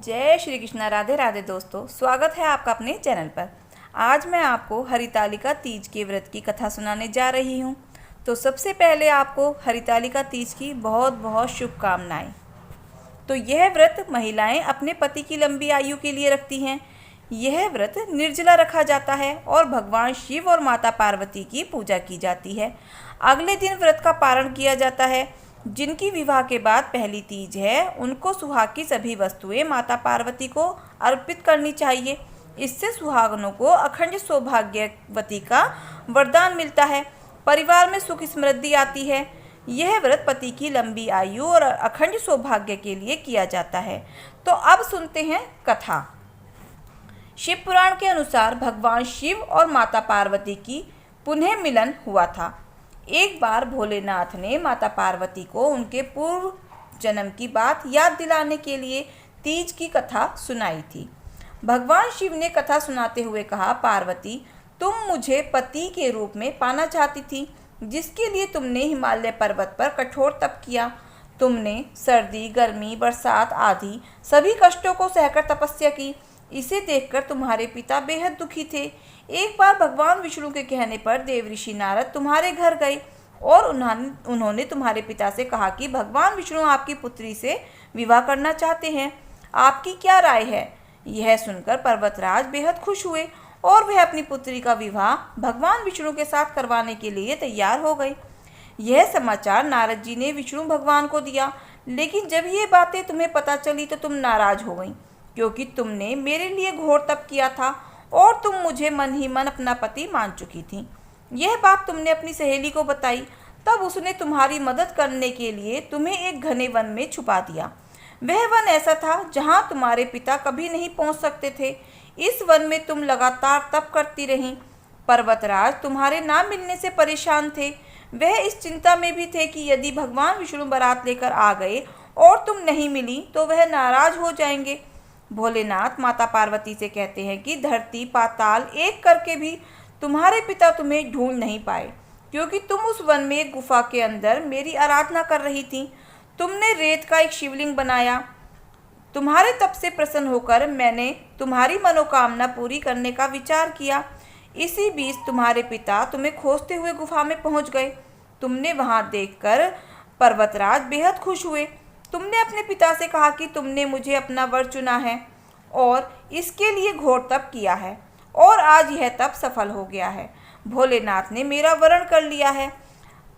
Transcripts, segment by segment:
जय श्री कृष्णा। राधे राधे दोस्तों, स्वागत है आपका अपने चैनल पर। आज मैं आपको हरितालिका तीज के व्रत की कथा सुनाने जा रही हूँ। तो सबसे पहले आपको हरितालिका तीज की बहुत बहुत शुभकामनाएं। तो यह व्रत महिलाएं अपने पति की लंबी आयु के लिए रखती हैं। यह व्रत निर्जला रखा जाता है और भगवान शिव और माता पार्वती की पूजा की जाती है। अगले दिन व्रत का पारण किया जाता है। जिनकी विवाह के बाद पहली तीज है, उनको सुहाग की सभी वस्तुएं माता पार्वती को अर्पित करनी चाहिए। इससे सुहागनों को अखंड सौभाग्यवती का वरदान मिलता है, परिवार में सुख समृद्धि आती है। यह व्रत पति की लंबी आयु और अखंड सौभाग्य के लिए किया जाता है। तो अब सुनते हैं कथा। शिव पुराण के अनुसार भगवान शिव और माता पार्वती की पुनः मिलन हुआ था। एक बार भोलेनाथ ने माता पार्वती को उनके पूर्व जन्म की बात याद दिलाने के लिए तीज की कथा सुनाई थी। भगवान शिव ने कथा सुनाते हुए कहा, पार्वती, तुम मुझे पति के रूप में पाना चाहती थी, जिसके लिए तुमने हिमालय पर्वत पर कठोर तप किया। तुमने सर्दी, गर्मी, बरसात आदि सभी कष्टों को सहकर तपस्या की। इसे देखकर तुम्हारे पिता बेहद दुखी थे। एक बार भगवान विष्णु के कहने पर देवऋषि नारद तुम्हारे घर गए और उन्होंने तुम्हारे पिता से कहा कि भगवान विष्णु आपकी पुत्री से विवाह करना चाहते हैं। आपकी क्या राय है? यह सुनकर पर्वतराज बेहद खुश हुए और वह अपनी पुत्री का विवाह भगवान विष्णु के साथ करवाने के लिए तैयार हो गए। यह समाचार नारद जी ने विष्णु भगवान को दिया, लेकिन जब ये बातें तुम्हें पता चली तो तुम नाराज हो गई, क्योंकि तुमने मेरे लिए घोर तप किया था और तुम मुझे मन ही मन अपना पति मान चुकी थी। यह बात तुमने अपनी सहेली को बताई, तब उसने तुम्हारी मदद करने के लिए तुम्हें एक घने वन में छुपा दिया। वह वन ऐसा था जहाँ तुम्हारे पिता कभी नहीं पहुँच सकते थे। इस वन में तुम लगातार तप करती रहीं। पर्वतराज तुम्हारे ना मिलने से परेशान थे। वह इस चिंता में भी थे कि यदि भगवान विष्णु बारात लेकर आ गए और तुम नहीं मिली तो वह नाराज हो जाएंगे। भोलेनाथ माता पार्वती से कहते हैं कि धरती पाताल एक करके भी तुम्हारे पिता तुम्हें ढूंढ नहीं पाए, क्योंकि तुम उस वन में एक गुफा के अंदर मेरी आराधना कर रही थी। तुमने रेत का एक शिवलिंग बनाया। तुम्हारे तप से प्रसन्न होकर मैंने तुम्हारी मनोकामना पूरी करने का विचार किया। इसी बीच तुम्हारे पिता तुम्हें खोजते हुए गुफा में पहुंच गए। तुमने वहां देखकर पर्वतराज बेहद खुश हुए। तुमने अपने पिता से कहा कि तुमने मुझे अपना वर चुना है और इसके लिए घोर तप किया है, और आज यह तप सफल हो गया है। भोलेनाथ ने मेरा वरण कर लिया है।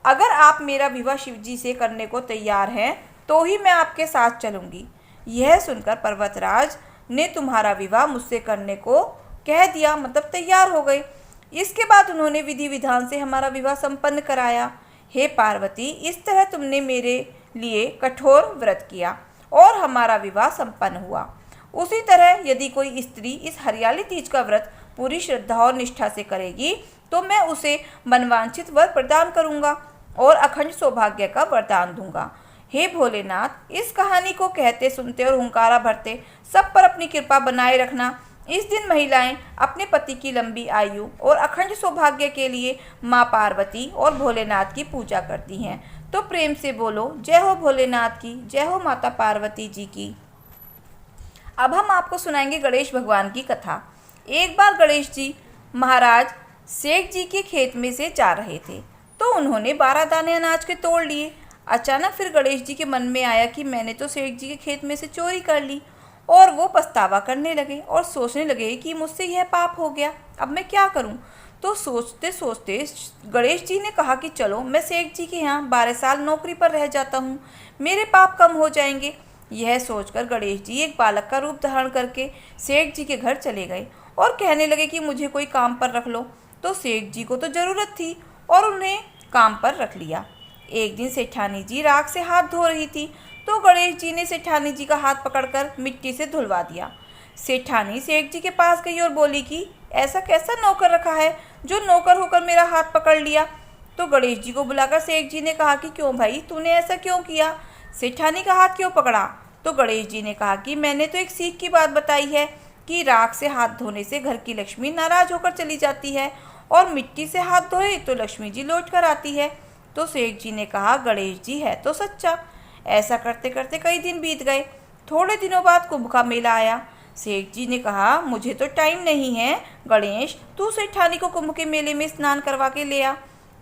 अगर आप मेरा विवाह शिवजी से करने को तैयार हैं तो ही मैं आपके साथ चलूँगी। यह सुनकर पर्वतराज ने तुम्हारा विवाह मुझसे करने को कह दिया, मतलब तैयार हो गए। इसके बाद उन्होंने विधि विधान से हमारा विवाह संपन्न कराया। हे पार्वती, इस तरह तुमने मेरे लिए कठोर व्रत किया और हमारा विवाह संपन्न हुआ। उसी तरह यदि कोई स्त्री इस हरियाली तीज का व्रत पूरी श्रद्धा और निष्ठा से करेगी तो मैं उसे मनवांछित वर प्रदान करूंगा और अखंड सौभाग्य का वरदान दूंगा। हे भोलेनाथ, इस कहानी को कहते सुनते और हुंकारा भरते सब पर अपनी कृपा बनाए रखना। इस दिन महिलाएं अपने पति की लंबी आयु और अखंड सौभाग्य के लिए माँ पार्वती और भोलेनाथ की पूजा करती हैं। तो प्रेम से बोलो, जय हो भोलेनाथ की, जय हो माता पार्वती जी की। अब हम आपको सुनाएंगे गणेश भगवान की कथा। एक बार गणेश जी महाराज सेठ जी के खेत में से जा रहे थे, तो उन्होंने 12 दाने अनाज के तोड़ लिए। अचानक फिर गणेश जी के मन में आया कि मैंने तो सेठ जी के खेत में से चोरी कर ली, और वो पछतावा करने लगे और सोचने लगे कि मुझसे यह पाप हो गया, अब मैं क्या करूं। तो सोचते सोचते गणेश जी ने कहा कि चलो मैं सेठ जी के यहाँ 12 साल नौकरी पर रह जाता हूँ, मेरे पाप कम हो जाएंगे। यह सोचकर गणेश जी एक बालक का रूप धारण करके सेठ जी के घर चले गए और कहने लगे कि मुझे कोई काम पर रख लो। तो सेठ जी को तो ज़रूरत थी और उन्हें काम पर रख लिया। एक दिन सेठानी जी राख से हाथ धो रही थी, तो गणेश जी ने सेठानी जी का हाथ पकड़कर मिट्टी से धुलवा दिया। सेठानी सेठ जी के पास गई और बोली कि ऐसा कैसा नौकर रखा है जो नौकर होकर मेरा हाथ पकड़ लिया। तो गणेश जी को बुलाकर सेठ जी ने कहा कि क्यों भाई, तूने ऐसा क्यों किया, सेठानी का हाथ क्यों पकड़ा। तो गणेश जी ने कहा कि मैंने तो एक सीख की बात बताई है कि राख से हाथ धोने से घर की लक्ष्मी नाराज होकर चली जाती है और मिट्टी से हाथ धोए तो लक्ष्मी जी लौट कर आती है। तो सेठ जी ने कहा, गणेश जी है तो सच्चा। ऐसा करते करते कई दिन बीत गए। थोड़े दिनों बाद कुंभ का मेला आया। सेठ जी ने कहा, मुझे तो टाइम नहीं है, गणेश तू सेठानी को कुंभ के मेले में स्नान करवा के ले आ।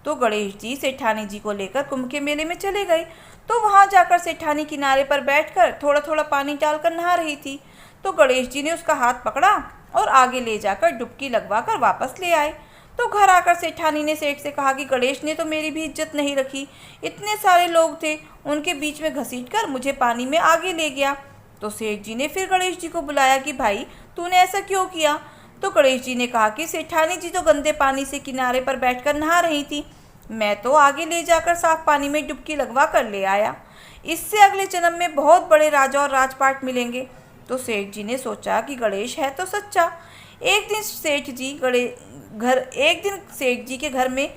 तो गणेश जी सेठानी जी को लेकर कुंभ के मेले में चले गए। तो वहां जाकर सेठानी किनारे पर बैठकर थोड़ा थोड़ा पानी डालकर नहा रही थी। तो गणेश जी ने उसका हाथ पकड़ा और आगे ले जाकर डुबकी लगवा कर वापस ले आए। तो घर आकर सेठानी ने सेठ से कहा कि गणेश ने तो मेरी भी इज्जत नहीं रखी, इतने सारे लोग थे, उनके बीच में घसीटकर मुझे पानी में आगे ले गया। तो सेठ जी ने फिर गणेश जी को बुलाया कि भाई तूने ऐसा क्यों किया। तो गणेश जी ने कहा कि सेठानी जी तो गंदे पानी से किनारे पर बैठकर नहा रही थी, मैं तो आगे ले जाकर साफ पानी में डुबकी लगवा कर ले आया। इससे अगले जन्म में बहुत बड़े राजा और राजपाट मिलेंगे। तो सेठ जी ने सोचा कि गणेश है तो सच्चा। एक दिन सेठ जी के घर में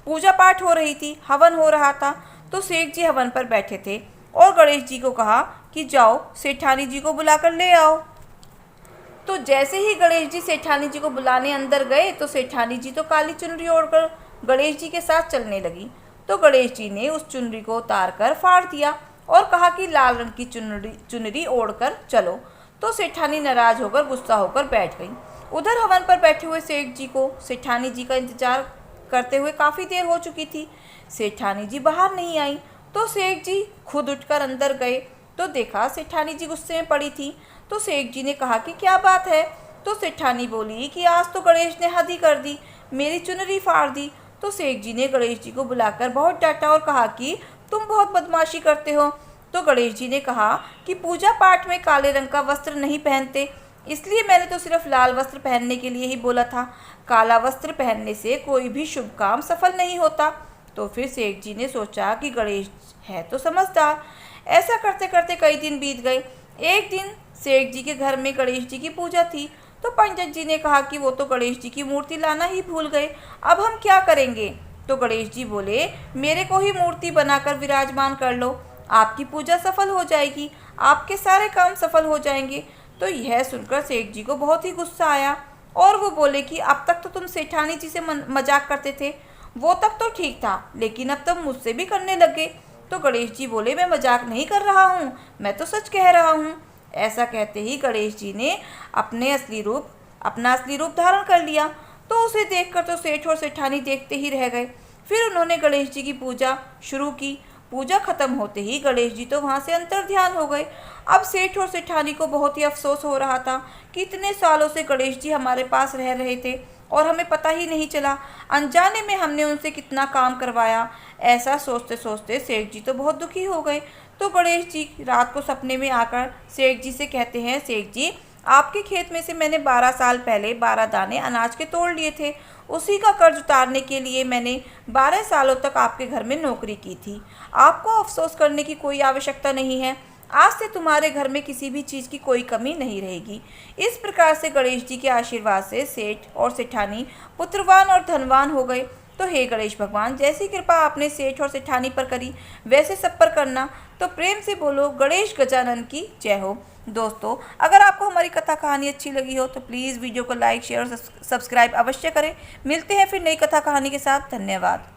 पूजा पाठ हो रही थी, हवन हो रहा था। तो सेठ जी हवन पर बैठे थे और गणेश जी को कहा कि जाओ सेठानी जी को बुलाकर ले आओ। तो जैसे ही गणेश जी सेठानी जी को बुलाने अंदर गए तो सेठानी जी तो काली चुनरी ओढ़कर गणेश जी के साथ चलने लगी। तो गणेश जी ने उस चुनरी को उतार कर फाड़ दिया और कहा कि लाल रंग की चुनरी ओढ़कर चलो। तो सेठानी नाराज होकर गुस्सा होकर बैठ गई। उधर हवन पर बैठे हुए सेठ जी को सेठानी जी का इंतजार करते हुए काफ़ी देर हो चुकी थी। सेठानी जी बाहर नहीं आई। तो सेठ जी खुद उठकर अंदर गए तो देखा सेठानी जी गुस्से में पड़ी थी। तो सेठ जी ने कहा कि क्या बात है। तो सेठानी बोली कि आज तो गणेश ने हद ही कर दी, मेरी चुनरी फाड़ दी। तो सेठ जी ने गणेश जी को बुलाकर बहुत डांटा और कहा कि तुम बहुत बदमाशी करते हो। तो गणेश जी ने कहा कि पूजा पाठ में काले रंग का वस्त्र नहीं पहनते, इसलिए मैंने तो सिर्फ लाल वस्त्र पहनने के लिए ही बोला था। काला वस्त्र पहनने से कोई भी शुभ काम सफल नहीं होता। तो फिर सेठ जी ने सोचा कि गणेश है तो समझदार। ऐसा करते करते कई दिन बीत गए। एक दिन सेठ जी के घर में गणेश जी की पूजा थी। तो पंडित जी ने कहा कि वो तो गणेश जी की मूर्ति लाना ही भूल गए, अब हम क्या करेंगे। तो गणेश जी बोले, मेरे को ही मूर्ति बनाकर विराजमान कर लो, आपकी पूजा सफल हो जाएगी, आपके सारे काम सफल हो जाएंगे। तो यह सुनकर सेठ जी को बहुत ही गुस्सा आया और वो बोले कि अब तक तो तुम सेठानी जी से मजाक करते थे, वो तक तो ठीक था, लेकिन अब तुम मुझसे भी करने लगे। तो गणेश जी बोले, मैं मजाक नहीं कर रहा हूँ, मैं तो सच कह रहा हूँ। ऐसा कहते ही गणेश जी ने अपना असली रूप धारण कर लिया। तो उसे देखकर तो सेठ और सेठानी देखते ही रह गए। फिर उन्होंने गणेश जी की पूजा शुरू की। पूजा खत्म होते ही गणेश जी तो वहाँ से अंतर ध्यान हो गए। अब सेठ और सेठानी को बहुत ही अफसोस हो रहा था कि इतने सालों से गणेश जी हमारे पास रह रहे थे और हमें पता ही नहीं चला, अनजाने में हमने उनसे कितना काम करवाया। ऐसा सोचते सोचते सेठ जी तो बहुत दुखी हो गए। तो गणेश जी रात को सपने में आकर सेठ जी से कहते हैं, सेठ जी आपके खेत में से मैंने 12 साल पहले 12 दाने अनाज के तोड़ लिए थे, उसी का कर्ज उतारने के लिए मैंने 12 सालों तक आपके घर में नौकरी की थी। आपको अफसोस करने की कोई आवश्यकता नहीं है, आज से तुम्हारे घर में किसी भी चीज़ की कोई कमी नहीं रहेगी। इस प्रकार से गणेश जी के आशीर्वाद से सेठ और सेठानी पुत्रवान और धनवान हो गए। तो हे गणेश भगवान, जैसी कृपा आपने सेठ और सेठानी पर करी वैसे सब पर करना। तो प्रेम से बोलो गणेश गजानन की जय हो। दोस्तों, अगर आपको हमारी कथा कहानी अच्छी लगी हो तो प्लीज़ वीडियो को लाइक शेयर और सब्सक्राइब अवश्य करें। मिलते हैं फिर नई कथा कहानी के साथ। धन्यवाद।